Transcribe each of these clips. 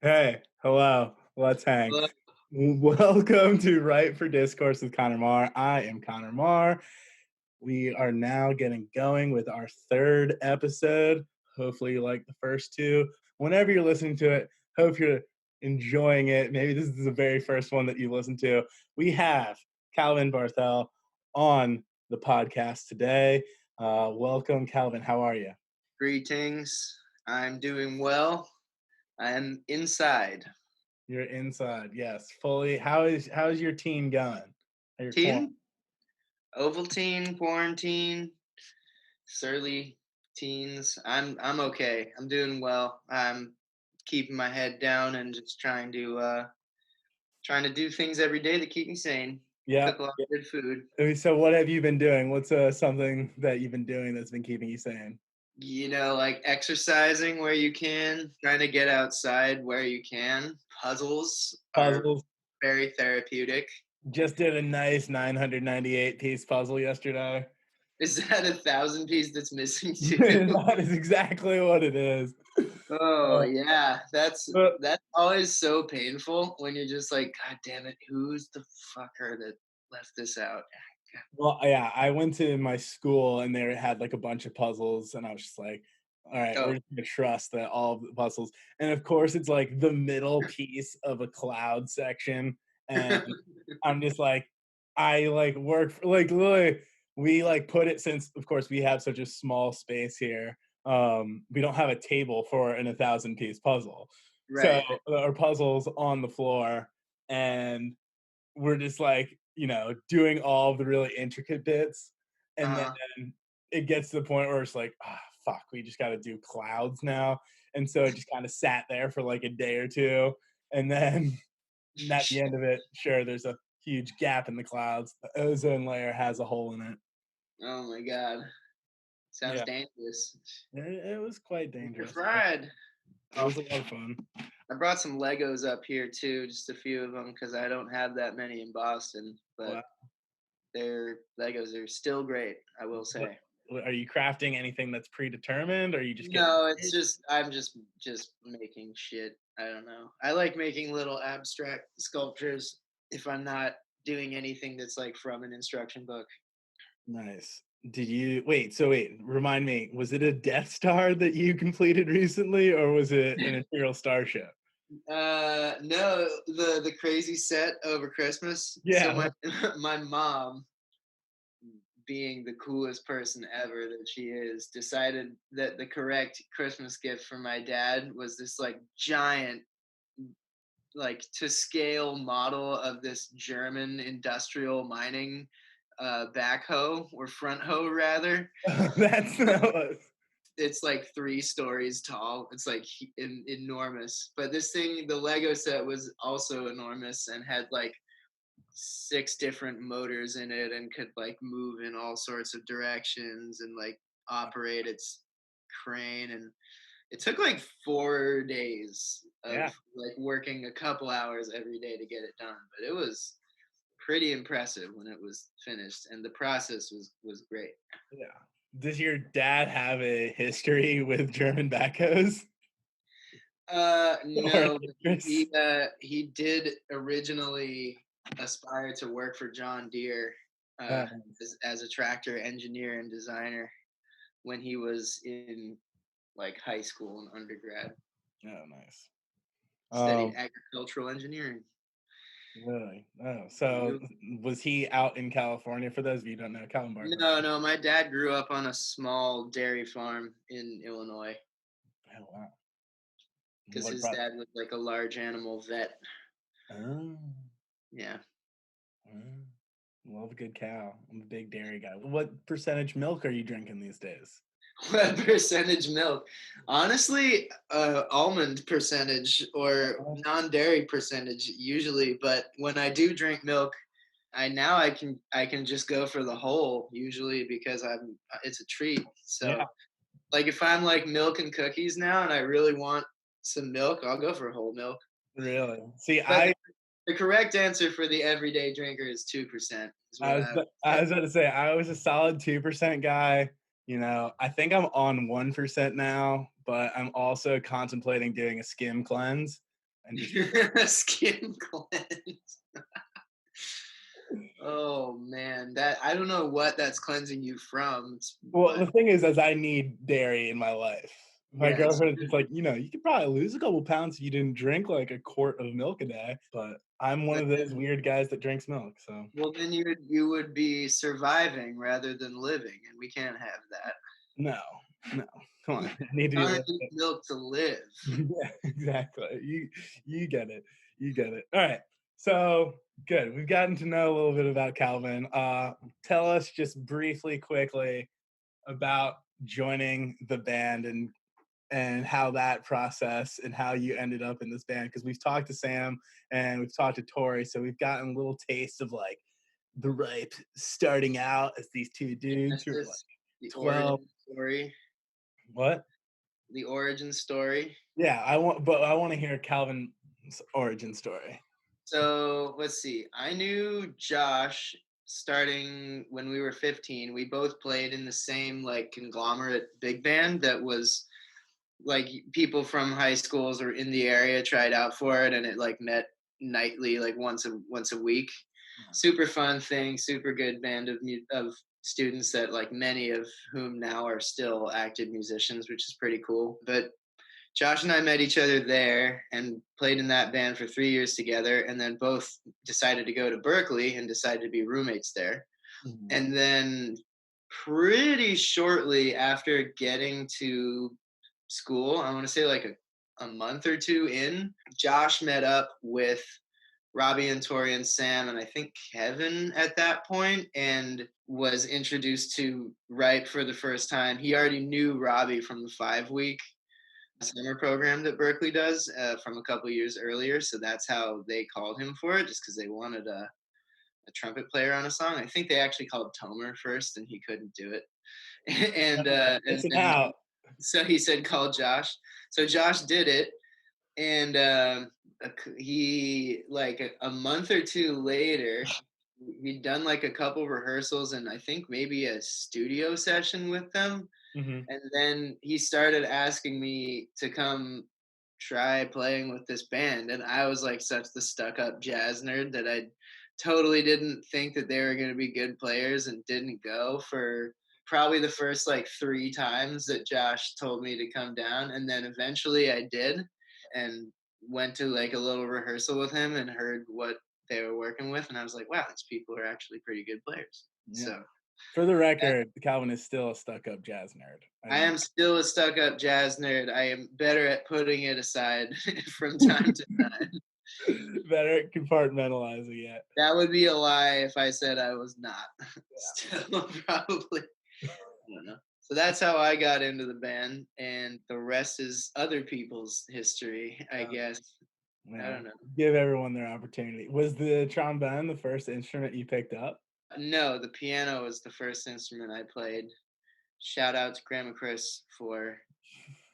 Hey, hello, let's hang. Well, Welcome to Write for Discourse with Connor Marr. I am Connor Marr. We are now getting going with our third episode. Hopefully, you like the first two. Whenever you're listening to it, hope you're enjoying it. Maybe this is the very first one that you listened to. We have Calvin Barthel on the podcast today. Welcome, Calvin. How are you? greetings. I'm doing well. I am inside. You're inside, yes, fully. How is your teen going? Or your quarantine? Teen? Ovaltine, quarantine, surly teens. I'm okay. I'm doing well. I'm keeping my head down and just trying to do things every day that keep me sane. Yeah. Cook a lot of good food. So what have you been doing? What's something that you've been doing that's been keeping you sane? Like exercising where you can, trying to get outside where you can. Puzzles are Puzzles. very therapeutic. Just did a nice 998 piece puzzle yesterday. Is that a thousand piece that's missing too? That is exactly what it is. Oh Uh, yeah, that's but that's always so painful when you're just like, God damn it, who's the fucker that left this out? well, yeah, I went to my school and they had like a bunch of puzzles, and I was just like, all right, Oh, we're just gonna trust that all of the puzzles. And of course, it's like the middle piece of a cloud section, and I'm just like, I like work for, like literally we like put it, since of course we have such a small space here. We don't have a table for an 1,000 piece puzzle, so right. our puzzles on the floor, and we're just like, doing all of the really intricate bits. And Uh-huh. then it gets to the point where it's like, ah, fuck, we just got to do clouds now. And so it just kind of sat there for like a day or two. And then at the end of it, sure, there's a huge gap in the clouds. The ozone layer has a hole in it. Oh my God, sounds Yeah, dangerous. it was quite You're dangerous. fried. It was a lot of fun. I brought some Legos up here too, just a few of them because I don't have that many in Boston, but Wow. their Legos are still great, I will What, say. are you crafting anything that's predetermined, or are you just getting No, it's just I'm just making shit. I don't know. I like making little abstract sculptures if I'm not doing anything that's like from an instruction book. nice. Did you wait? So wait, remind me. Was it a Death Star that you completed recently, or was it an Imperial Starship? No, the crazy set over Christmas. So Yeah. my my mom, being the coolest person ever that she is, decided that the correct Christmas gift for my dad was this like giant, like to scale model of this German industrial mining backhoe or front hoe rather. That's that was. It's like 3 stories tall. It's like enormous. But this thing, the Lego set was also enormous and had like 6 different motors in it and could like move in all sorts of directions and like operate its crane. And it took like 4 days of Yeah, like working a couple hours every day to get it done. But it was pretty impressive when it was finished, and the process was great. yeah. Does your dad have a history with German backhoes or an No, but interest? he did originally aspire to work for John Deere uh, Nice. as a tractor engineer and designer when he was in like high school and undergrad. Oh, nice. Studied Um, agricultural engineering. really? Oh, so was he out in California? For those of you who don't know, Calvin Barthel. No, no, my dad grew up on a small dairy farm in Illinois Oh, wow. because What his brought? dad was like a large animal vet. Oh. Yeah. Mm, love a good cow. I'm a big dairy guy. What percentage milk are you drinking these days? What percentage milk? Honestly, almond percentage or Oh, non-dairy percentage usually, but when I do drink milk, I can just go for the whole usually because I'm it's a treat. yeah, So like if I'm like milk and cookies now and I really want some milk, I'll go for whole milk. really. See, But I the correct answer for the everyday drinker is 2%, is I what was I would I say. was about to say I was a solid 2% guy. I think I'm on 1% now, but I'm also contemplating doing a skim cleanse. and just Skin cleanse. Oh man, that I don't know what that's cleansing you from, well, but the thing is I need dairy in my life. My yeah, it's girlfriend is just like, you could probably lose a couple pounds if you didn't drink like a quart of milk a day. But I'm one but of those then weird guys that drinks milk. So well then you would be surviving rather than living, and we can't have that. no, no, come on, I need to be Connor living needs it. milk to live. Yeah, exactly. You get it. You get it. All right. So good. We've gotten to know a little bit about Calvin. Tell us just briefly, quickly about joining the band and how that process and how you ended up in this band. Because we've talked to Sam and we've talked to Tori, so we've gotten a little taste of like the ripe starting out as these two dudes who are like Genesis, the 12. origin story, What? the origin story. Yeah, I want to hear Calvin's origin story. So let's see. I knew Josh starting when we were 15. We both played in the same like conglomerate big band that was like people from high schools or in the area tried out for it, and it like met nightly, like once a week. Super fun thing, super good band of students that like many of whom now are still active musicians, which is pretty cool. But Josh and I met each other there and played in that band for 3 years together, and then both decided to go to Berkeley and decided to be roommates there. Mhm. And then pretty shortly after getting to school, I want to say like a month or two in, Josh met up with Robbie and Tori and Sam and I think Kevin at that point and was introduced to Ripe for the first time. He already knew Robbie from the 5 week summer program that Berkeley does from a couple years earlier. So that's how they called him for it, just because they wanted a trumpet player on a song. I think they actually called Tomer first, and he couldn't do it. and Listen and out. so he said call Josh. So Josh did it, and he like a month or two later, we'd done like a couple rehearsals and I think maybe a studio session with them, Mhm. and then he started asking me to come try playing with this band. And I was like such the stuck up jazz nerd that I totally didn't think that they were going to be good players and didn't go for probably the first like 3 times that Josh told me to come down. And then eventually I did and went to like a little rehearsal with him and heard what they were working with. And I was like, wow, these people are actually pretty good players. Yeah. So For the record, Calvin is still a stuck-up jazz nerd. I I don't. am still a stuck-up jazz nerd. I am better at putting it aside from time to time. Better at compartmentalizing it. That would be a lie if I said I was not. Still, probably. I don't know. So that's how I got into the band, and the rest is other people's history, I Yeah. guess. I Yeah. don't know. Give everyone their opportunity. Was the trombone the first instrument you picked up? No, the piano was the first instrument I played. Shout out to Grandma Chris for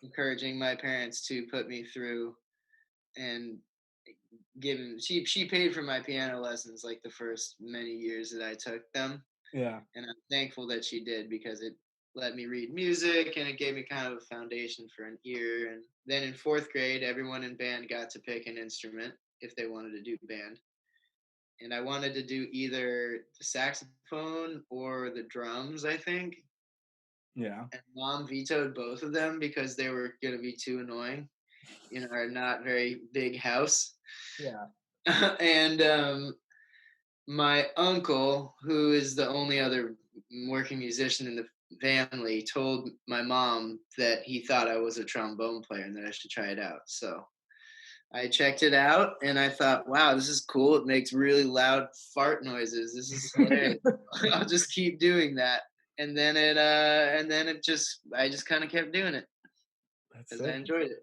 encouraging my parents to put me through and given she paid for my piano lessons like the first many years that I took them, Yeah. and I'm thankful that she did because it let me read music and it gave me kind of a foundation for an ear. And then in 4th grade, everyone in band got to pick an instrument if they wanted to do band, and I wanted to do either the saxophone or the drums, I think. Yeah. And mom vetoed both of them because they were going to be too annoying in our not very big house. Yeah. and my uncle, who is the only other working musician in the family, told my mom that he thought I was a trombone player and that I should try it out. So I checked it out and I thought, wow, this is cool. It makes really loud fart noises. This is hilarious. I'll just keep doing that. And then it just I just kind of kept doing it That's because I sick. enjoyed it.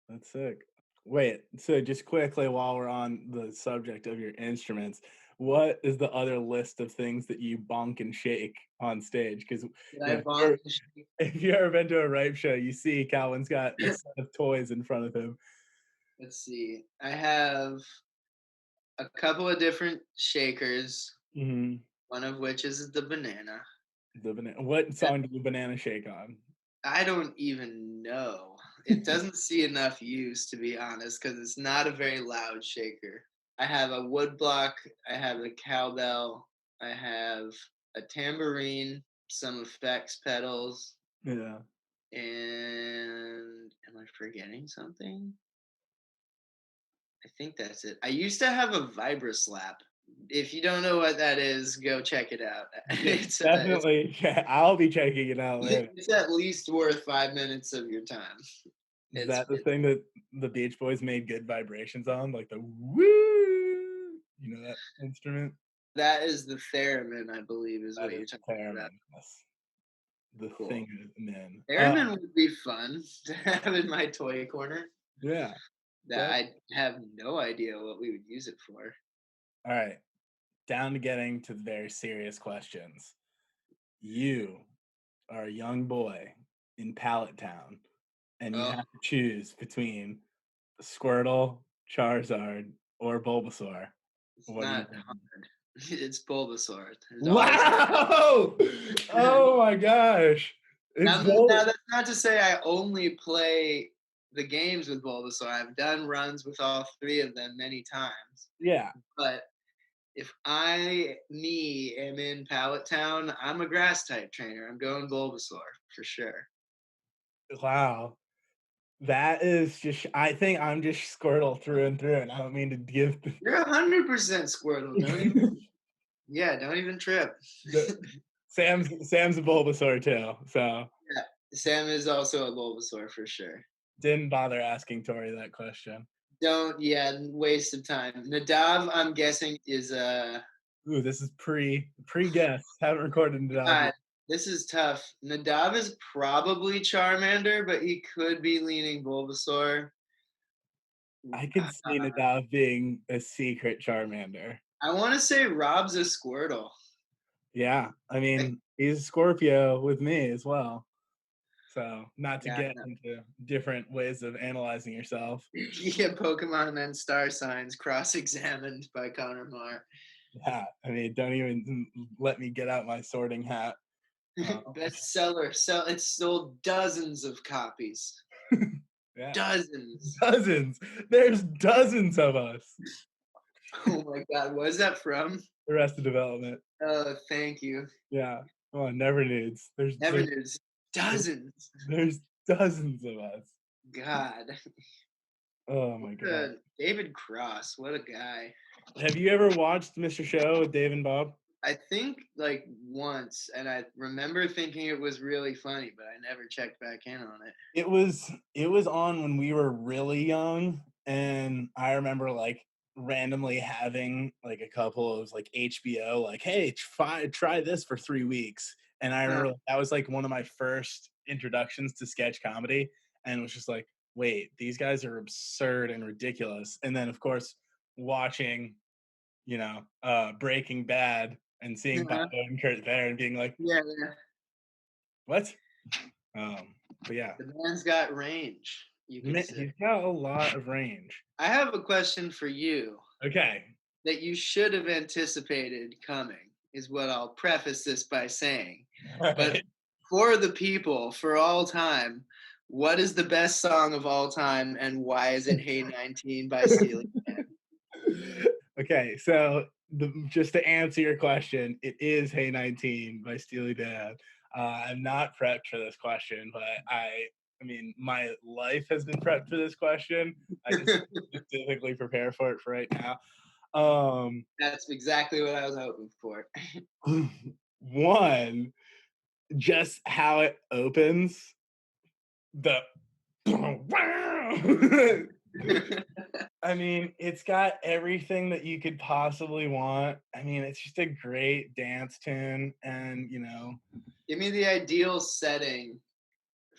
That's sick. Wait, so just quickly while we're on the subject of your instruments, what is the other list of things that you bonk and shake on stage? Because Did I if bonk you're and shake? if you ever been to a Ripe show, you see Calvin's got a set of toys in front of him. Let's see. I have a couple of different shakers, Mhm. one of which is the banana. The banana. What And song did the banana shake on? I don't even know. it doesn't see enough use, to be honest, because it's not a very loud shaker. I have a wood block, I have a cowbell, I have a tambourine, some effects pedals, Yeah. and am I forgetting something? I think that's it. I used to have a vibroslap. If you don't know what that is, go check it out. It's Definitely. Yeah, I'll be checking it out later. it's at least worth 5 minutes of your time. Is It's that the it's thing that the Beach Boys made good vibrations on? Like the woo? You know that instrument? that is the theremin, I believe, is That what is you're talking about. theremin. Yes. The Cool. thing is men. Theremin would be fun to have in my toy corner. Yeah. That That I have no idea what we would use it for. all right. Down to getting to very serious questions. You are a young boy in Pallet Town, and you Oh, have to choose between Squirtle, Charizard, or Bulbasaur. it's What are you not thinking? hard. It's Bulbasaur. It always Wow! Oh my gosh. It's now Bul that's not to say I only play the games with Bulbasaur. I've done runs with all three of them many times. yeah. But if am in Pallet Town, I'm a grass type trainer. I'm going Bulbasaur for sure. Wow. That is just I think I'm just Squirtle through and through, and I don't mean to give You're 100% Squirtle. Don't even, yeah, don't even trip. the Sam's a Bulbasaur too, so Yeah, Sam is also a Bulbasaur for sure. didn't bother asking Tori that question. Don't, yeah, waste of time. Nadav, I'm guessing, is Ooh, this is pre-guess. Haven't recorded it out God, yet. this is tough. Nadav is probably Charmander, but he could be leaning Bulbasaur. I could see Nadav being a secret Charmander. I want to say Rob's a Squirtle. Yeah, I I, mean, he's a Scorpio with me as well. So, not to yeah, get no. into different ways of analyzing yourself. Yeah, Pokemon and Star Signs cross-examined by Connor Marr. Yeah, I mean, don't even let me get out my sorting hat. Uh, Bestseller, it's sold dozens of copies. yeah, Dozens. dozens. There's dozens of us. Oh my God, what is that from? The rest of development. Oh, thank you. Yeah. Come on, never nudes. Never knew. Dozens. There's dozens of us. God. Oh my god. David Cross, what a guy. Have you ever watched Mr. Show with Dave and Bob? I think like once, and I remember thinking it was really funny, but I never checked back in on it. It was on when we were really young, and I remember like randomly having like a couple of like HBO like, hey, try this for 3 weeks. And I Huh. remember that was like one of my first introductions to sketch comedy, and it was just like, wait, these guys are absurd and ridiculous. And then of course watching, Breaking Bad and seeing Bob Uh-huh. and Kurt there and being like, Yeah, yeah. what? But yeah, The man's got range, you could say. he's got a lot of range. I have a question for you Okay. that you should have anticipated coming, is what I'll preface this by saying. All But right. for the people, for all time, what is the best song of all time, and why is it "Hey 19" by Steely Dan? Okay, so just to answer your question, it is Hey 19 by Steely Dan. I'm not prepped for this question, but I mean, my life has been prepped for this question. I just specifically prepare for it for right now. Um, That's exactly what I was hoping for. one, just how it opens, the I mean, it's got everything that you could possibly want. I mean, it's just a great dance tune, and Give me the ideal setting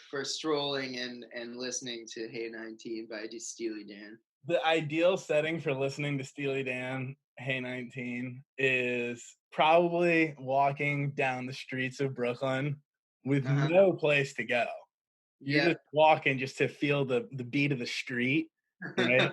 for strolling and listening to "Hey 19" by Steely Dan. the ideal setting for listening to Steely Dan, Hey 19, is probably walking down the streets of Brooklyn with Uh-huh. no place to go. You're just Yep. walking just to feel the beat of the street, right?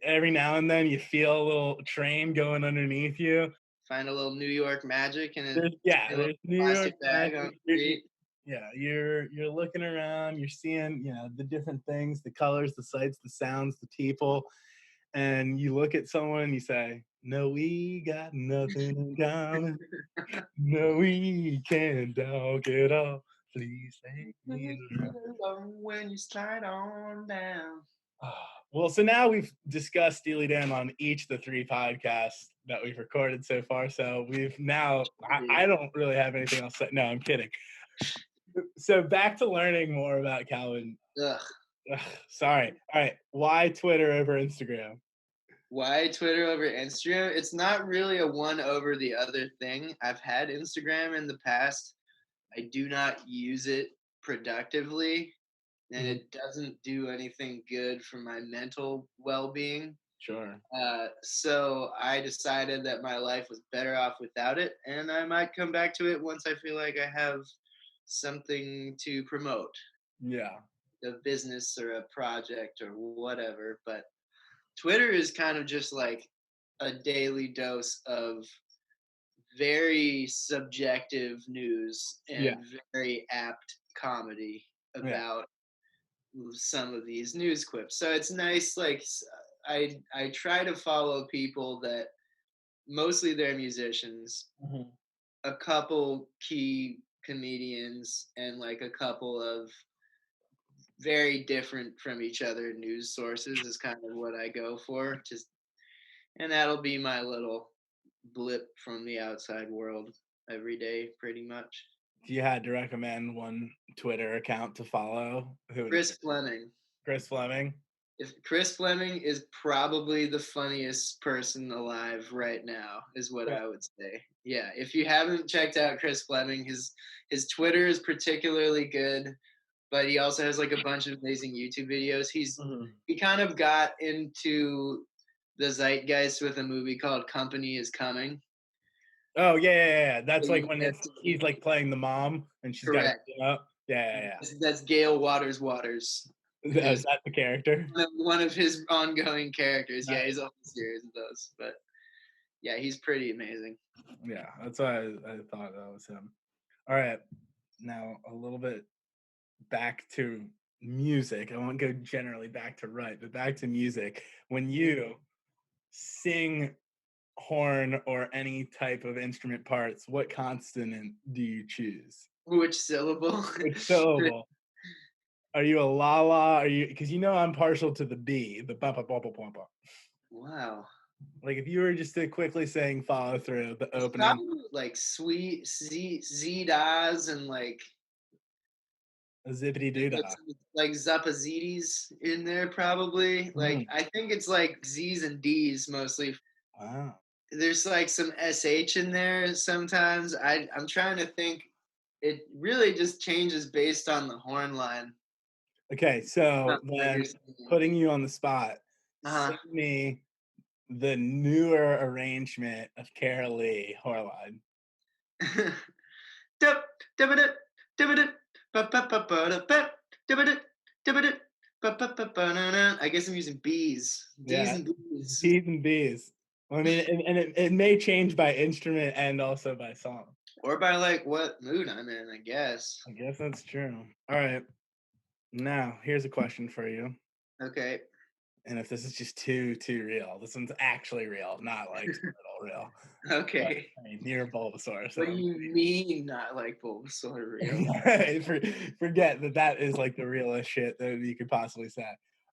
Every now and then you feel a little train going underneath you. Find a little New York magic in a There's yeah, tiny little there's New York plastic bag on magic. the street. Yeah, you're looking around, you're seeing, the different things, the colors, the sights, the sounds, the people, and you look at someone and you say, "No, we got nothing in common. No, we can't talk at all. Please take me around." When you slide on down. Well, so now we've discussed Steely Dan on each of the three podcasts that we've recorded so far. So we've now, I don't really have anything else to say. No, I'm kidding. So back to learning more about Calvin. Ugh. Ugh, sorry. All right. Why Twitter over Instagram? Why Twitter over Instagram? It's not really a one over the other thing. I've had Instagram in the past. I do not use it productively, and Mhm. it doesn't do anything good for my mental well-being. Sure. So I decided that my life was better off without it, and I might come back to it once I feel like I have something to promote, Yeah. a business or a project or whatever. But Twitter is kind of just like a daily dose of very subjective news Yeah. and very apt comedy Yeah. about some of these news clips. So it's nice. Like I try to follow people that mostly they're musicians, Mhm. a couple key comedians, and like a couple of very different from each other news sources is kind of what I go for. Just and that'll be my little blip from the outside world every day, pretty much. If you had to recommend one Twitter account to follow, who would it be? Chris Fleming. Chris Fleming? If Chris Fleming is probably the funniest person alive right now, is what Yeah. I would say. Yeah, if you haven't checked out Chris Fleming, his Twitter is particularly good, but he also has like a bunch of amazing YouTube videos. Mhm. He kind of got into the zeitgeist with a movie called Company is Coming. Oh, yeah, yeah, yeah. That's like You when get it's to- he's like playing the mom and she's got her Correct. up. Yeah, yeah, That's Gail Waters. yeah. Is Is that the character? one of his ongoing characters. Yeah, Nice. he's on a series of those, but yeah, he's pretty amazing. Yeah, that's why I thought that was him. All right. Now a little bit back to music. I won't go generally back to right, but back to music. When you sing horn or any type of instrument parts, what consonant do you choose? Which syllable? Which syllable? Are you a la la? Are you because I'm partial to the B, the ba ba ba ba ba ba. Wow. Like if you were just to quickly saying follow through the It's opening, probably like sweet Z das and a zippity doo like dah. like Zapazidis in there probably. Like Mm, I think it's like Z's and D's mostly. wow. There's like some SH in there sometimes. I'm trying to think. It really just changes based on the horn line. Okay, so What you're then saying. putting you on the spot, Uh-huh. sing me the newer arrangement of Carol Lee Horline. Dup, dubba-dip, dubba-dip, ba-ba-ba-ba-da-bap, dubba-dip, dubba-dip, ba-ba-ba-ba-na-na. I guess I'm using B's. D's Yeah, and B's. D's and B's. Well, I mean, and it may change by instrument and also by song. Or by like what mood I'm in, I guess. I guess that's true. All right, now here's a question for you. Okay. And if this is just too real, this one's actually real, not like a little real. But Okay. I mean, you're a Bulbasaur, What do so you mean not like Bulbasaur real? forget that is like the realest shit that you could possibly say.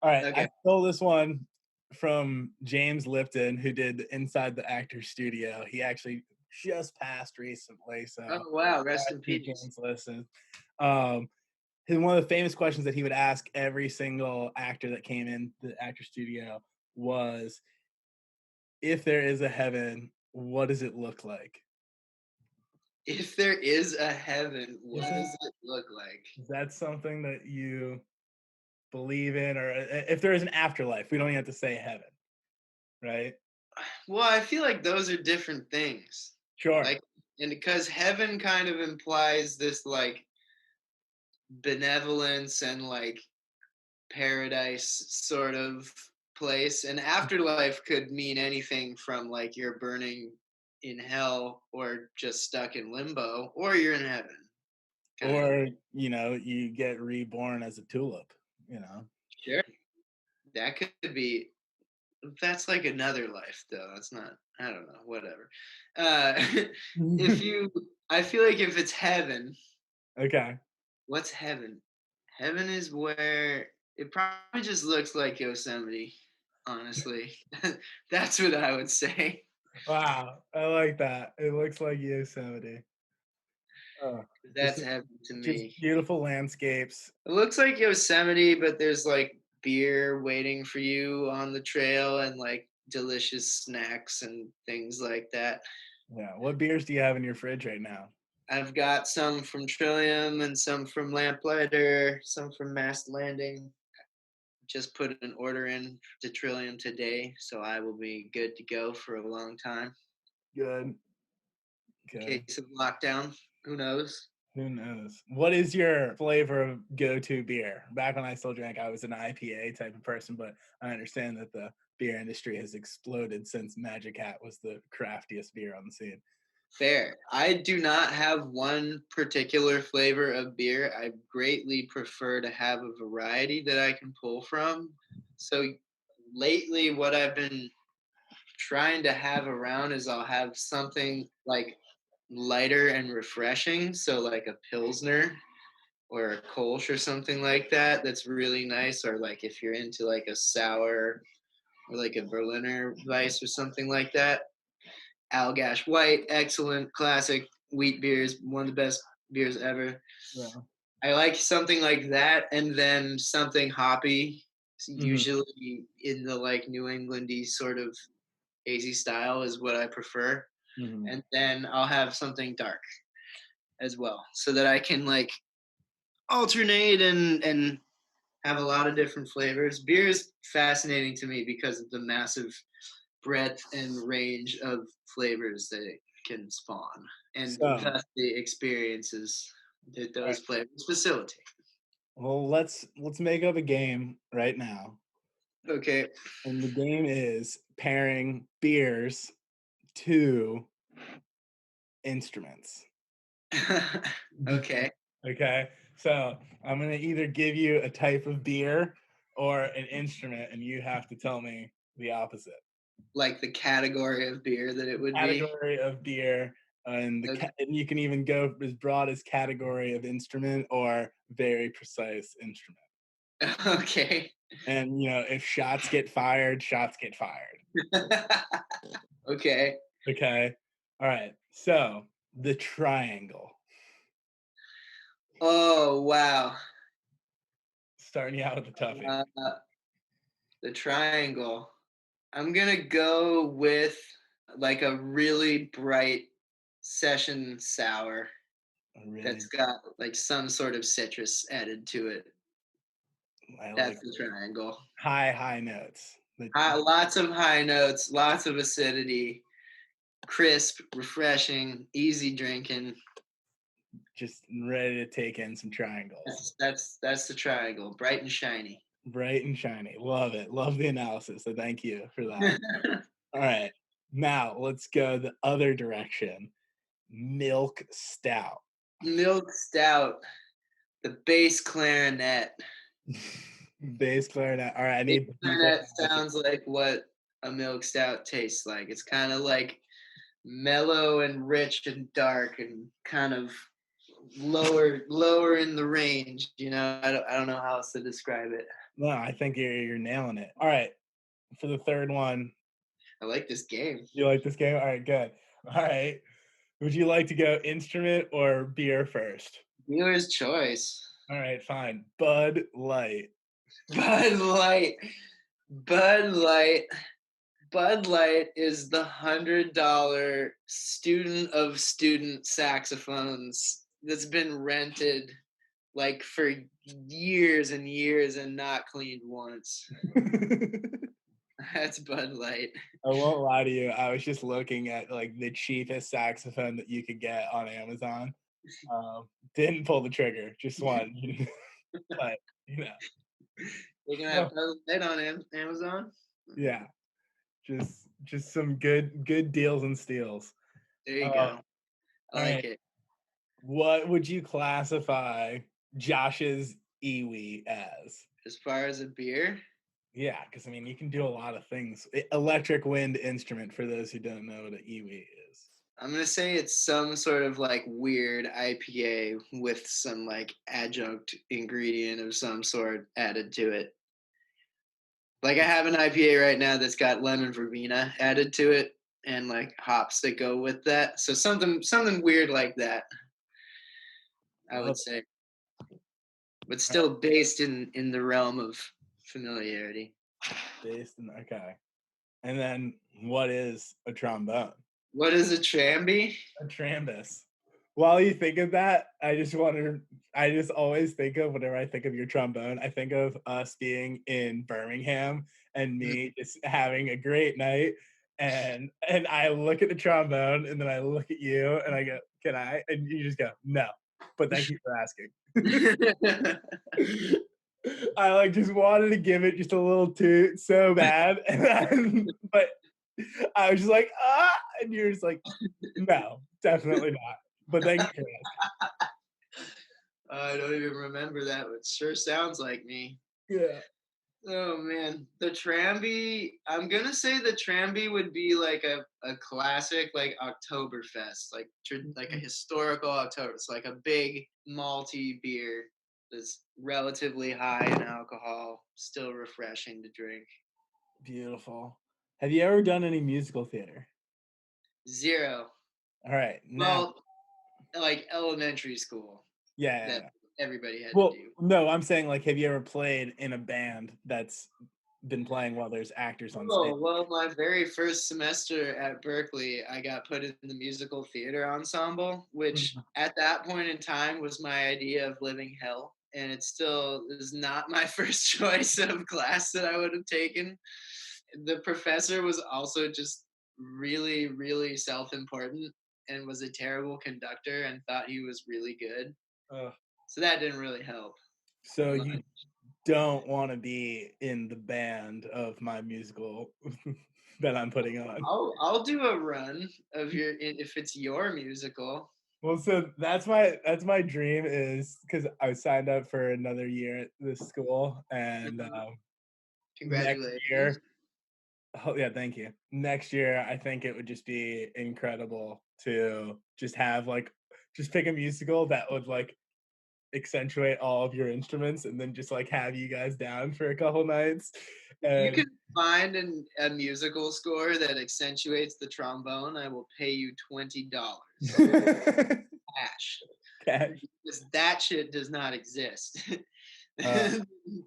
All right, Okay. I stole this one from James Lipton, who did Inside the Actors Studio. He actually just passed recently, so Oh wow, rest in RIP peace. James Lipton. Um, one of the famous questions that he would ask every single actor that came in the actor studio was, "If there is a heaven, what does it look like?" If there is a heaven, what Isn't does it look like? that something that you believe in, or if there is an afterlife? We don't even have to say heaven, right? Well, I feel like those are different things. Sure. Like, and because heaven kind of implies this like benevolence and like paradise sort of place, and afterlife could mean anything from like you're burning in hell or just stuck in limbo or you're in heaven. kind of. Or, you get reborn as a tulip, you know? Sure. That could be that's like another life though. That's not I don't know, whatever. Uh if you I feel like if it's heaven, Okay. what's heaven? Heaven is where it probably just looks like Yosemite, honestly. That's what I would say. Wow, I like that. It looks like Yosemite. Oh, just That's heaven to just me. beautiful landscapes. It looks like Yosemite, but there's like beer waiting for you on the trail and like delicious snacks and things like that. Yeah, what beers do you have in your fridge right now? I've got some from Trillium and some from Lamplighter, some from Mast Landing. Just put an order in to Trillium today, so I will be good to go for a long time. Good, In good. case of lockdown, who knows? Who knows? What is your flavor of go-to beer? Back when I still drank, I was an IPA type of person, but I understand that the beer industry has exploded since Magic Hat was the craftiest beer on the scene. Fair. I do not have one particular flavor of beer. I greatly prefer to have a variety that I can pull from. So lately, what I've been trying to have around is I'll have something like lighter and refreshing. So, like a Pilsner or a Kolsch or something like that, that's really nice. Or, like, if you're into like a sour or like a Berliner Weiss or something like that. Allagash White, excellent classic wheat beers, one of the best beers ever. Yeah. I like something like that, and then something hoppy, Mhm, usually in the like New Englandy sort of hazy style is what I prefer. mhm. And then I'll have something dark as well, so that I can like alternate and have a lot of different flavors. Beer is fascinating to me because of the massive breadth and range of flavors that it can spawn, and So, thus the experiences that alright, those flavors facilitate. well, let's make up a game right now, Okay. and the game is pairing beers to instruments. Okay. Okay, so I'm gonna either give you a type of beer or an instrument, and you have to tell me the opposite. Like the category of beer that it would be. Category of beer, and Okay. and you can even go as broad as category of instrument or very precise instrument. Okay. And if shots get fired, shots get fired. Okay. Okay. All right. So the triangle. Oh wow. Starting you out with the toughie. Uh, the triangle. I'm gonna go with like a really bright session sour Really, that's got like some sort of citrus added to it. I That's like the triangle. high notes. Lots of high notes, lots of acidity, crisp, refreshing, easy drinking. Just ready to take in some triangles. That's the triangle, bright and shiny. Bright and shiny. Love it. Love the analysis. So thank you for that. All right. Now let's go the other direction. Milk stout. Milk stout, the bass clarinet. Bass clarinet. All right. I Bass need the detailed clarinet analysis. sounds like what a milk stout tastes like. It's kind of like mellow and rich and dark and kind of lower in the range. I don't know how else to describe it. No, I think you're nailing it. All right. For the third one, I like this game. you like this game? All right, good. All right. Would you like to go instrument or beer first? Dealer's choice. All right, fine. Bud Light. Bud Light. Bud Light. Bud Light is the $100 student of student saxophones that's been rented like for years and years and not cleaned once. That's Bud Light. I won't lie to you. I was just looking at like the cheapest saxophone that you could get on Amazon. Didn't pull the trigger, just one. But you know, You're gonna oh, have Bud Light on Amazon. yeah, just some good deals and steals. There you All go. I like right, it. What would you classify Josh's iwi as? As far as a beer, Yeah, because I mean, you can do a lot of things. Electric wind instrument, for those who don't know what an iwi is. I'm gonna say it's some sort of like weird IPA with some like adjunct ingredient of some sort added to it. Like I have an IPA right now that's got lemon verbena added to it and like hops that go with that. So something weird like that, I Love would it. say, but All right, still based in the realm of familiarity. based in okay. And then, what is a trombone? What is a tramby? A trambus. While you think of that, I just always think of whenever I think of your trombone, I think of us being in Birmingham and me just having a great night. And I look at the trombone and then I look at you and I go, "Can I?" And you just go, "No, but thank you for asking." I like just wanted to give it just a little toot so bad, but I was just like, ah, and you're just like, no, definitely not. But thank you for I don't even remember that, but sure sounds like me. asking. Yeah. Oh man, the Tramby. I'm gonna say the Tramby would be like a classic like Oktoberfest, like a historical Oktober. It's like a big malty beer that's relatively high in alcohol, still refreshing to drink. Beautiful. Have you ever done any musical theater? Zero. All right, now, Well, like elementary school yeah, yeah, that yeah. everybody had to Well, do. no, I'm saying like, have you ever played in a band that's been playing while there's actors on stage? Oh, well, my very first semester at Berkeley, I got put in the musical theater ensemble, which Mhm. at that point in time was my idea of living hell. And it still is not my first choice of class that I would have taken. The professor was also just really, really self important and was a terrible conductor and thought he was really good. Ugh. So that didn't really help So much. you don't want to be in the band of my musical that I'm putting on. I'll do a run of if it's your musical. Well, so that's my dream is because I signed up for another year at this school, and Mhm. next Congratulations. year, oh yeah, thank you. Next year, I think it would just be incredible to just have like just pick a musical that would like accentuate all of your instruments, and then just like have you guys down for a couple nights, If you and can find a musical score that accentuates the trombone, I will pay you $20 cash cash. because that shit does not exist. Uh,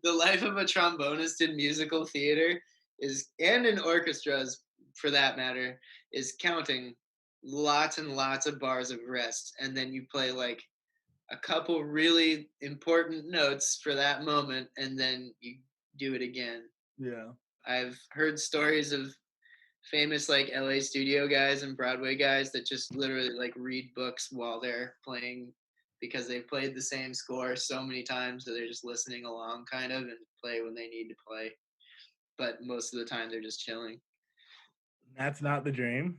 The life of a trombonist in musical theater is, and in orchestras for that matter, is counting lots and lots of bars of rest, and then you play like a couple really important notes for that moment, and then you do it again. yeah. I've heard stories of famous like LA studio guys and Broadway guys that just literally like read books while they're playing because they've played the same score so many times that they're just listening along kind of and play when they need to play. But most of the time they're just chilling. That's not the dream.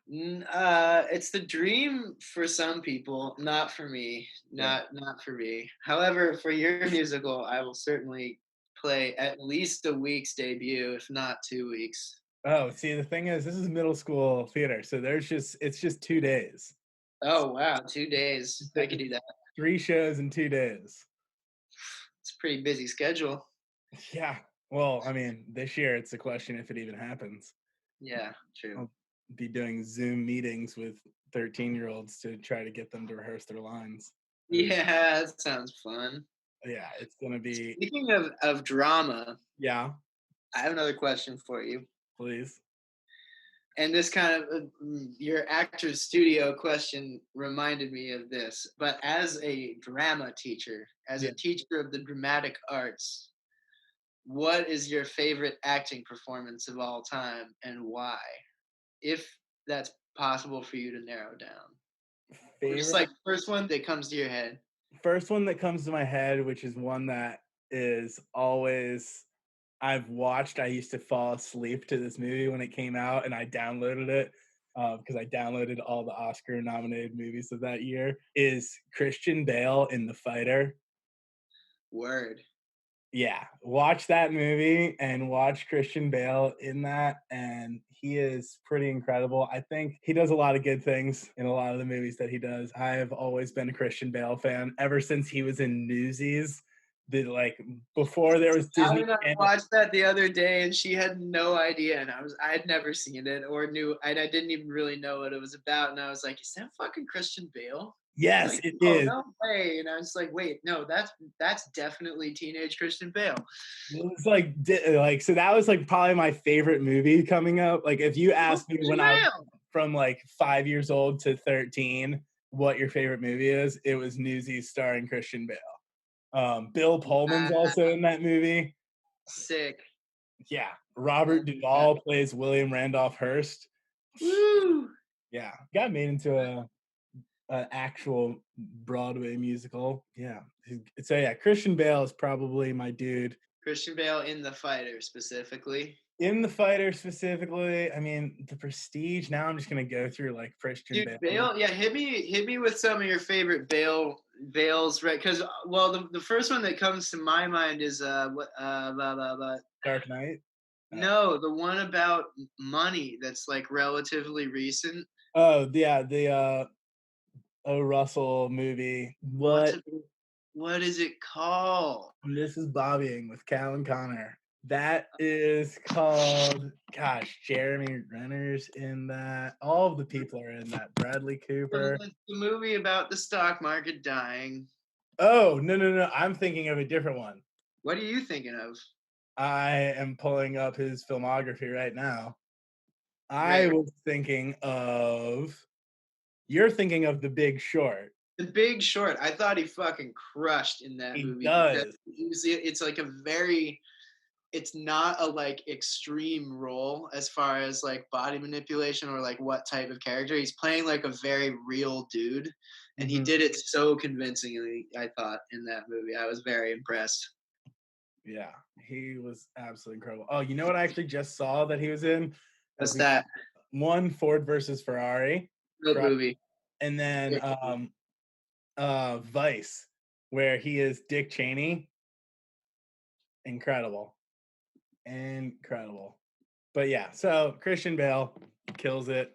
It's the dream for some people, not for me. Yeah. Not for me. However, for your musical, I will certainly play at least a week's debut, if not 2 weeks. Oh, see, the thing is, this is middle school theater, so it's just 2 days. Oh wow, 2 days. I could It's do that. 3 shows in 2 days. It's a pretty busy schedule. Yeah. Well, I mean, this year it's a question if it even happens. Yeah, true. I'll be doing Zoom meetings with 13-year-olds to try to get them to rehearse their lines. Uh, Yeah, that sounds fun. yeah, it's gonna be Speaking of drama, yeah, I have another question for you. please. And this kind of your actor's studio question reminded me of this. But as a drama teacher, as Yeah. a teacher of the dramatic arts, what is your favorite acting performance of all time and why? If that's possible for you to narrow down. Or just like Favorite first one that comes to your head. first one that comes to my head, which is one that is always I used to fall asleep to this movie when it came out and I downloaded it. because I downloaded all the Oscar nominated movies of that year, is Christian Bale in The Fighter. Word. Yeah, watch that movie and watch Christian Bale in that, and he is pretty incredible. I think he does a lot of good things in a lot of the movies that he does. I have always been a Christian Bale fan ever since he was in Newsies. Like before there was I Disney and I Channel. watched that the other day, and she had no idea, and I had never seen it or knew, and I didn't even really know what it was about, and I was like, "Is that fucking Christian Bale?" Yes, Like, it "Oh, is. no way," and I was like, "Wait, no, that's definitely teenage Christian Bale." It was like so that was like probably my favorite movie coming up. Like if you Oh, asked me when Christian I was Bale! from like 5 years old to 13 what your favorite movie is, it was Newsies starring Christian Bale. Bill Pullman's also in that movie. Sick. Yeah, Robert Yeah. Duvall plays William Randolph Hearst. Woo! Yeah, got made into a actual Broadway musical. Yeah, so yeah, Christian Bale is probably my dude. Christian Bale in The Fighter specifically. In The Fighter specifically, I mean, The Prestige. Now I'm just gonna go through like Christian Dude, Bale. Bale, yeah, hit me with some of your favorite Bales, right? Because well, the first one that comes to my mind is what Dark Knight. no, the one about money that's like relatively recent. Oh yeah, the O. Russell movie. What's What? it? What is it called? This is Bobbying with Cal and Connor. That is called, gosh, Jeremy Renner's in that. All of the people are in that. Bradley Cooper. The movie about the stock market dying. Oh, no, no, no. I'm thinking of a different one. What are you thinking of? I am pulling up his filmography right now. I Great. was thinking of, you're thinking of The Big Short. The Big Short. I thought he fucking crushed in that He movie because does. it's like a very it's not a like extreme role as far as like body manipulation or like what type of character. He's playing like a very real dude. And he Mhm. did it so convincingly, I thought, in that movie. I was very impressed. Yeah, he was absolutely incredible. Oh, you know what I actually just saw that he was in? As What's we that? One, Ford versus Ferrari, Good movie. and then Vice, where he is Dick Cheney. Incredible, incredible. But yeah, so Christian Bale kills it.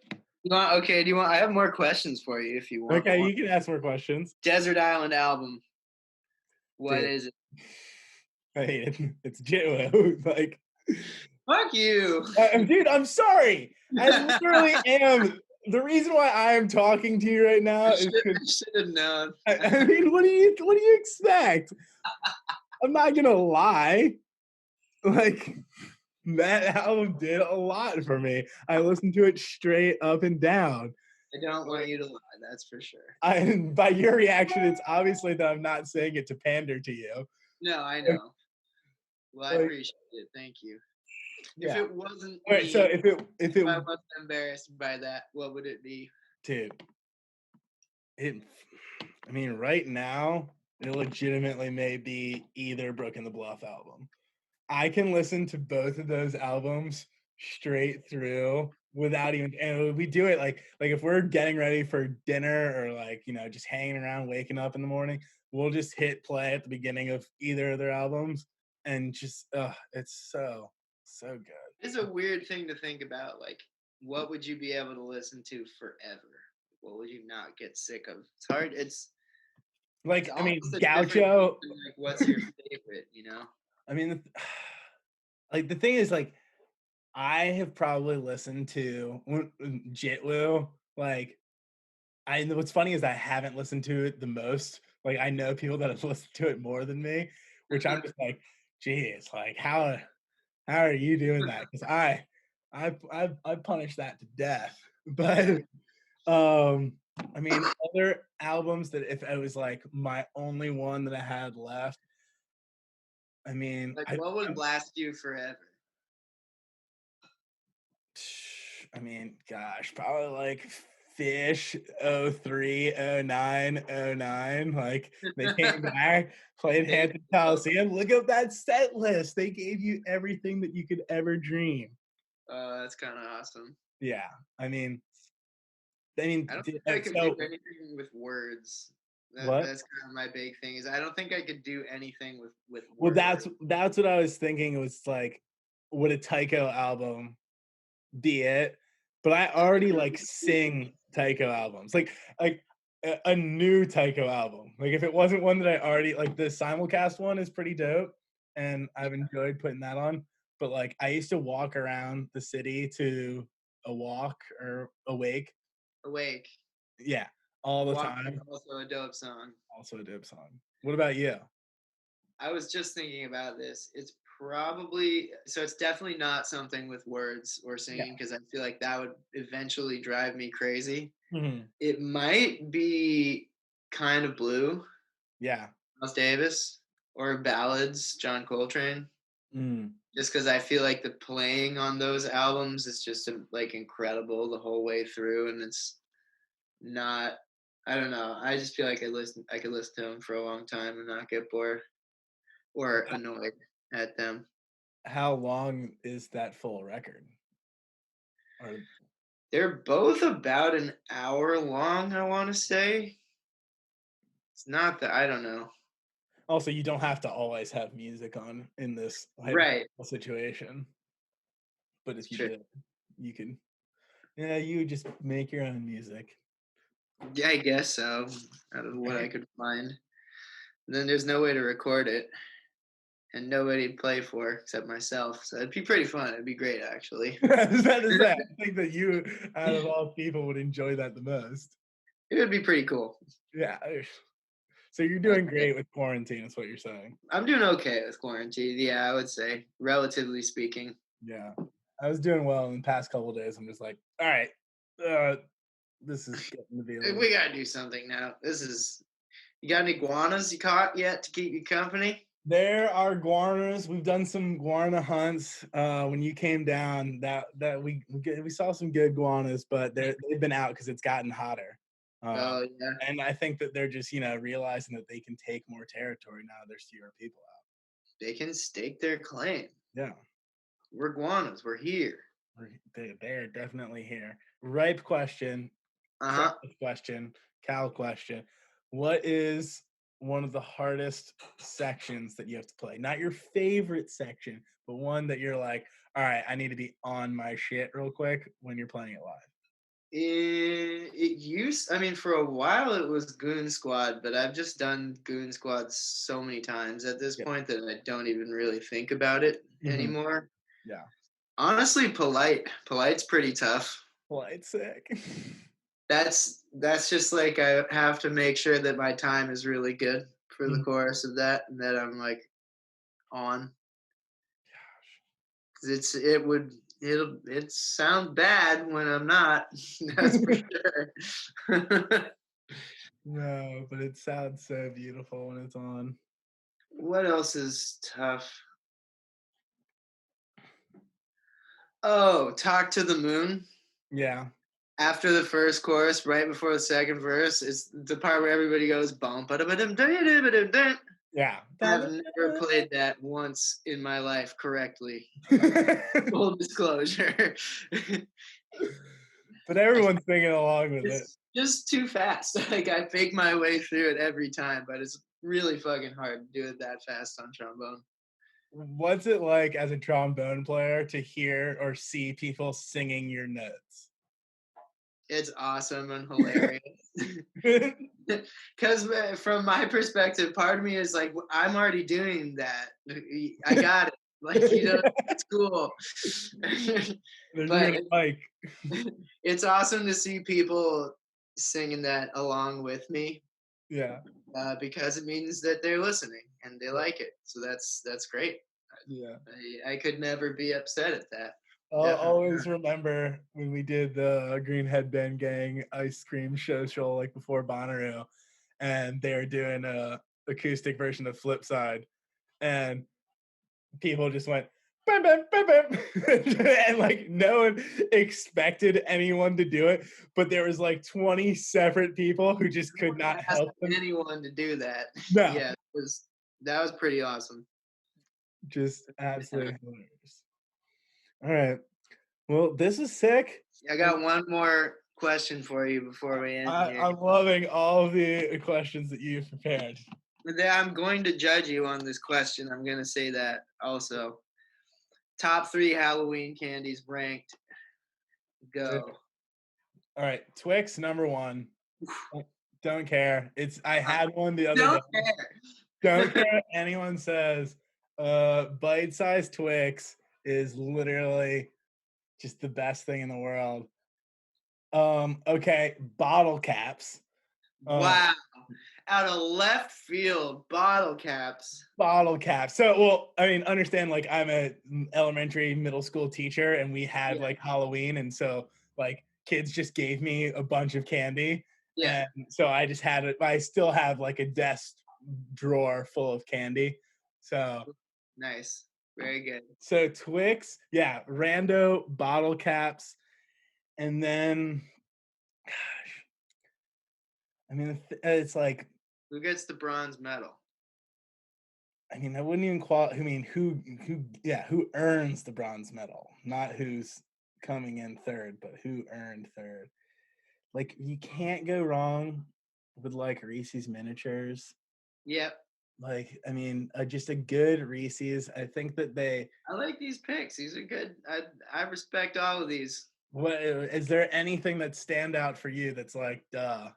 Okay, do you want I have more questions for you if you want Okay, more. you can ask more questions, Desert Island album. What dude. is it? I hate it. It's Jitwo. Like, Fuck you. dude, I'm sorry. I literally am. The reason why I am talking to you right now is because I should have known. I mean, what do you expect? I'm not gonna lie. Like that album did a lot for me. I listened to it straight up and down. I don't want you to lie, that's for sure. By your reaction, it's obviously that I'm not saying it to pander to you. No, I know. Well, I Like, appreciate it. Thank you. If yeah. it wasn't All right. So me, if it, I wasn't embarrassed by that, what would it be? dude, it. I mean, right now, it legitimately may be either Broken the Bluff album. I can listen to both of those albums straight through without even, and we do it like if we're getting ready for dinner or like, just hanging around, waking up in the morning, we'll just hit play at the beginning of either of their albums and just it's so good. It's a weird thing to think about. Like, what would you be able to listen to forever? What would you not get sick of? It's hard. It's Like, I mean, almost a different thing Gaucho. than like what's your favorite, you know? I mean, like the thing is, like, I have probably listened to Jitwoo. Like, what's funny is I haven't listened to it the most. Like, I know people that have listened to it more than me, which I'm just like, geez, like how are you doing that? Because I punish that to death. Yeah. But I mean, other albums that if it was like my only one that I had left, I mean, Like, what would last you forever? I mean, gosh, probably like Fish 03, 09, 09. Like they came back, played There you Hampton go. Coliseum. Look up that set list. They gave you everything that you could ever dream. That's kind of awesome. Yeah. I mean, I mean, I don't think I could do so anything with words. what? That's kind of my big thing is I don't think I could do anything with Well, words. that's what I was thinking. Was like, would a Tycho album be it? But I already like sing Tycho albums, like a new Tycho album. Like if it wasn't one that I already like, the simulcast one is pretty dope, and I've enjoyed putting that on. But like I used to walk around the city to a walk or awake, Awake. yeah, all the Walk is time. also a dope song. Also a dope song. What about you? I was just thinking about this. It's probably so it's definitely not something with words or Yeah. singing because I feel like that would eventually drive me crazy. Mhm. It might be kind of blue, Yeah. Miles Davis, or ballads, John Coltrane. Mm. Just because I feel like the playing on those albums is just like incredible the whole way through, and it's not. I don't know. I just feel like I could listen to them for a long time and not get bored or annoyed at them. How long is that full record? Or They're both about an hour long. I want to say it's not that I don't know. also, you don't have to always have music on in this Right. hypothetical situation, but It's if you true. did, you can, yeah, you would just make your own music. Yeah, I guess so. Out of what I Right? could find. And then there's no way to record it and nobody to play for except myself. So it'd be pretty fun. It'd be great, actually. Is that I think that you, out of all people, would enjoy that the most. It would be pretty cool. Yeah. So you're doing Okay. great with quarantine, is what you're saying. I'm doing okay with quarantine. Yeah, I would say, relatively speaking. Yeah. I was doing well in the past couple of days. I'm just like, all right, uh, this is getting to be a little. We gotta do something now. This is. You got any iguanas you caught yet to keep you company? There are guanas. We've done some guana hunts. When you came down, that we saw some good guanas, but they've been out because it's gotten hotter. Um, Oh yeah, and I think that they're just realizing that they can take more territory now. There's fewer people out. they can stake their claim. Yeah, We're iguanas. We're here. they're definitely here. Ripe question, Uh huh. Travis question, Cal question. What is one of the hardest sections that you have to play? Not your favorite section, but one that you're like, all right, I need to be on my shit real quick when you're playing it live. It used. I mean, for a while it was Goon Squad, but I've just done Goon Squad so many times at this Yeah. point that I don't even really think about it Hmm. anymore. Yeah. Honestly, polite's pretty tough. Well, it's sick. That's just like I have to make sure that my time is really good for the Mhm. chorus of that and that I'm like on. Gosh. 'Cause it sound bad when I'm not. That's for sure. No, but it sounds so beautiful when it's on. What else is tough? Oh, Talk to the Moon. Yeah. After the first chorus, right before the second verse, is the part where everybody goes bum ba dum dum dum dum. Yeah. I've never played that once in my life correctly. Full disclosure. But I everyone's singing along with it. It's just too fast. Like I fake my way through it every time, but it's really fucking hard to do it that fast on trombone. What's it like as a trombone player to hear or see people singing your notes? It's awesome and hilarious. Because from my perspective, part of me is like, I'm already doing that. I got it. Like you know, it's cool. You're But gonna like, it's awesome to see people singing that along with me yeah, because it means that they're listening and they like it. So that's great. yeah. I could never be upset at that. I'll Definitely always not. remember when we did the Green Headband Gang ice cream social like before Bonnaroo, and they were doing a acoustic version of Flipside, and people just went bam, bam, bam, bam. And like no one expected anyone to do it, but there was like 20 separate people who just No could one not asked help them. anyone to do that. No, Yeah, that was pretty awesome. just Yeah. absolutely hilarious. All right. Well, this is sick. I got one more question for you before we end here. I'm loving all the questions that you've prepared. I'm going to judge you on this question. I'm going to say that also. Top 3 Halloween candies ranked. Go. All right, Twix number 1. Don't care. I had one the other day. Don't care. Don't care what anyone says. Bite-sized Twix is literally just the best thing in the world. Okay, bottle caps. Wow. Out of left field, bottle caps. Bottle caps. So, well, I mean, understand, like, I'm a elementary, middle school teacher, and we had, Yeah. like, Halloween, and so, like, kids just gave me a bunch of candy, Yeah. and so I just had it. I still have, like, a desk drawer full of candy. So Nice. Very good. so Twix, yeah, rando bottle caps, and then, gosh, I mean, it's like, Who gets the bronze medal? I mean, I wouldn't even qualify. I mean, who earns the bronze medal? Not who's coming in third, but who earned third. Like, you can't go wrong with, like, Reese's miniatures. Yep. Like, I mean, just a good Reese's. I think that I like these picks. These are good. I respect all of these. what is there anything that stand out for you that's like, duh?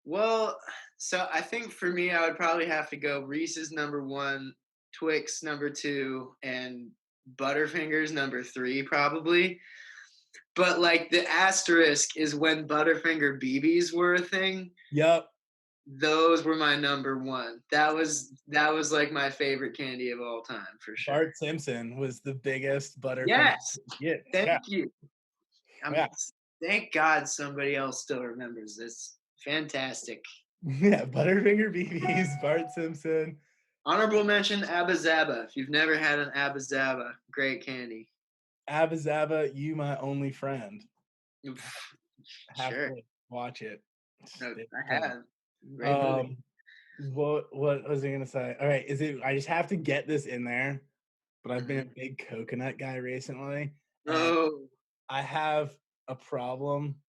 Well, so I think for me, I would probably have to go Reese's number 1, Twix number 2, and Butterfingers number 3, probably. But like the asterisk is when Butterfinger BBs were a thing. Yep. Those were my number 1. That was like my favorite candy of all time for sure. Bart Simpson was the biggest Butterfinger. Yes. Yeah, Thank yeah, you. yeah. Thank God somebody else still remembers this. Fantastic. Yeah, Butterfinger BBs, Bart Simpson. Honorable mention Abba Zaba. If you've never had an Abba Zaba, great candy. Abba Zaba, you my only friend. Have Sure. to watch it. No, It's I funny. have. Great movie. What was I gonna say? All right, I just have to get this in there, but I've been Mhm. a big coconut guy recently, and Oh. I have a problem.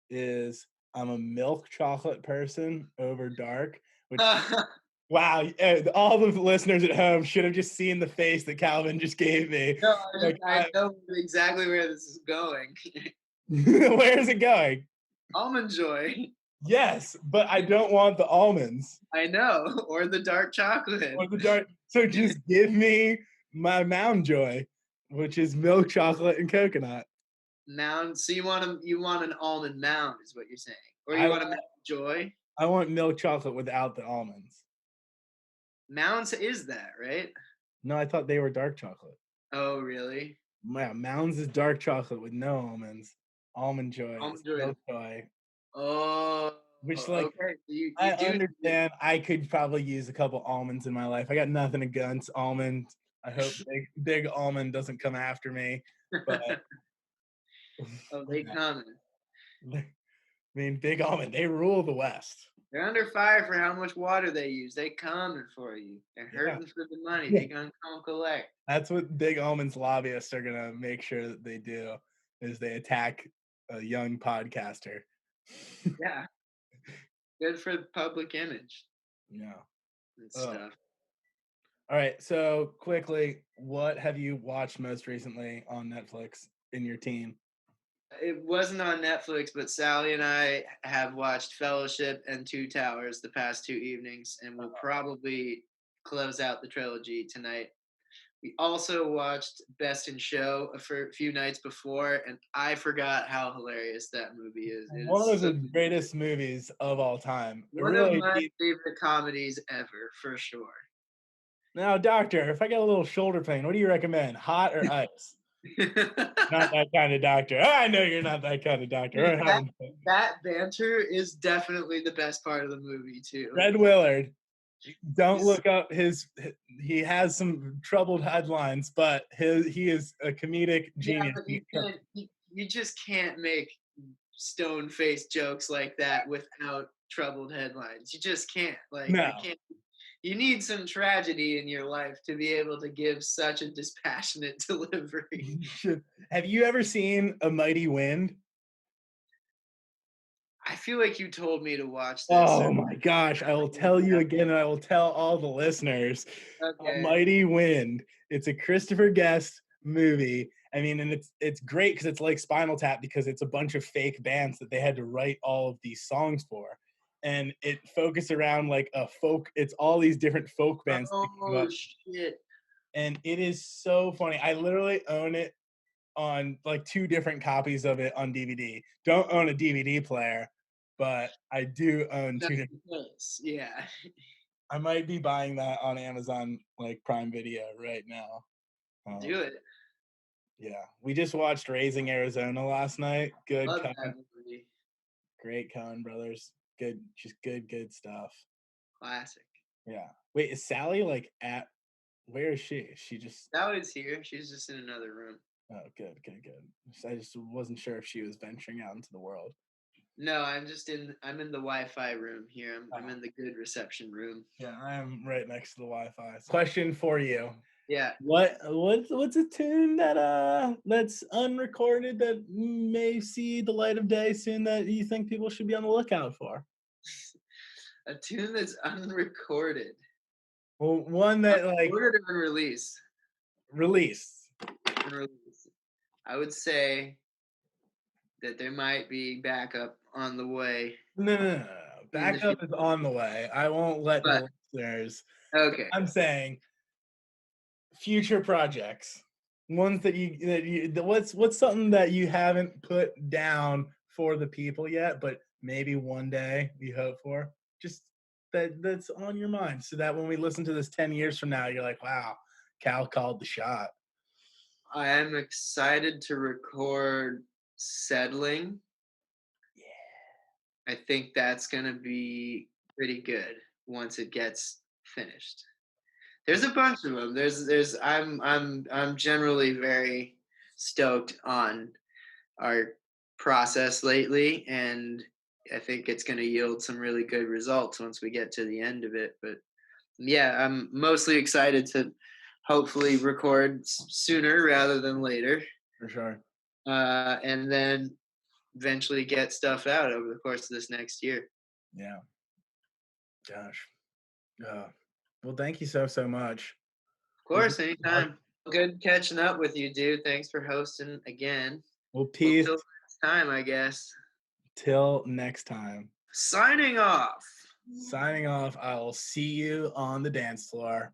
Is I'm a milk chocolate person over dark, which, wow, all the listeners at home should have just seen the face that Calvin just gave me. No, Like, I know exactly where this is going. where is it going? Almond Joy. Yes, but I don't want the almonds I know. Or the dark chocolate. or the dark. So just give me my Mountain Joy, which is milk chocolate and coconut. Mound. So you want an almond mound is what you're saying. Or I you want a Mound Joy? I want milk chocolate without the almonds. Mounds is that, right? No, I thought they were dark chocolate. Oh, really? Yeah, Mounds is dark chocolate with no almonds. Almond Joy is Almond Joy. milk joy, Oh, which, like, okay. I You do. understand I could probably use a couple almonds in my life. I got nothing against almonds. I hope big almond doesn't come after me, but Oh, they coming. I mean, big almond, they rule the West. They're under fire for how much water they use. They coming for you. They're Yeah. hurting for the money. Yeah. They gonna come collect. That's what big almonds lobbyists are gonna make sure that they do, is they attack a young podcaster. Yeah, good for the public image Yeah. and stuff. All right. So quickly, what have you watched most recently on Netflix in your teen? It wasn't on Netflix, but Sally and I have watched Fellowship and Two Towers the past 2 evenings, and we'll probably close out the trilogy tonight. We also watched Best in Show a few nights before, and I forgot how hilarious that movie is. It One is of the greatest movies of all time. It one of really my favorite comedies ever, for sure. Now, doctor, if I get a little shoulder pain, what do you recommend? Hot or ice? Not that kind of doctor. I know you're not that kind of doctor. We're having fun. That banter is definitely the best part of the movie, too. Red Willard. Don't He's- look up he has some troubled headlines, but he is a comedic Yeah, genius. but you just can't make stone-faced jokes like that without troubled headlines. You just can't. Like, No. I can't. You need some tragedy in your life to be able to give such a dispassionate delivery. Have you ever seen A Mighty Wind? I feel like you told me to watch this. Oh my gosh, I will tell you again, and I will tell all the listeners. A Okay. Mighty Wind. It's a Christopher Guest movie. I mean, and it's great because it's like Spinal Tap because it's a bunch of fake bands that they had to write all of these songs for. And it focused around like a folk, it's all these different folk bands that came Oh up. shit. And it is so funny. I literally own it on like 2 different copies of it on DVD. Don't own a DVD player, but I do own 2 Just different. because. Yeah. I might be buying that on Amazon, like, Prime Video right now. Do Um, it. yeah. We just watched Raising Arizona last night. Good Love Coen, that movie. great Coen brothers. Good, just good stuff. Classic. Yeah. Wait, is Sally, like, at where is she? Is she just Sally's here. She's just in another room. oh, good. I just wasn't sure if she was venturing out into the world. No, I'm in the Wi-Fi room here. I'm Oh, in the good reception room. yeah, I am right next to the Wi-Fi. Question for you. Yeah. What's a tune that that's unrecorded that may see the light of day soon that you think people should be on the lookout for? A tune that's unrecorded. Well, one that like Unrecorded or unreleased? released. Unreleased. I would say that there might be backup on the way No. in the future. Backup is on the way. I won't let But the listeners. okay. I'm saying future projects, ones what's something that you haven't put down for the people yet, but maybe one day you hope for. Just that's on your mind, so that when we listen to this 10 years from now, you're like, wow, Cal called the shot. I am excited to record Settling. I think that's gonna be pretty good once it gets finished. There's a bunch of them. I'm generally very stoked on our process lately, and I think it's going to yield some really good results once we get to the end of it. But yeah, I'm mostly excited to hopefully record sooner rather than later, For sure. and then eventually get stuff out over the course of this next year. Yeah. Gosh. uh, well, thank you so much. Of This course, anytime. Good catching up with you, dude. Thanks for hosting again. well, Well, peace till next time, I guess. till next time. Signing off. Signing off. I will see you on the dance floor.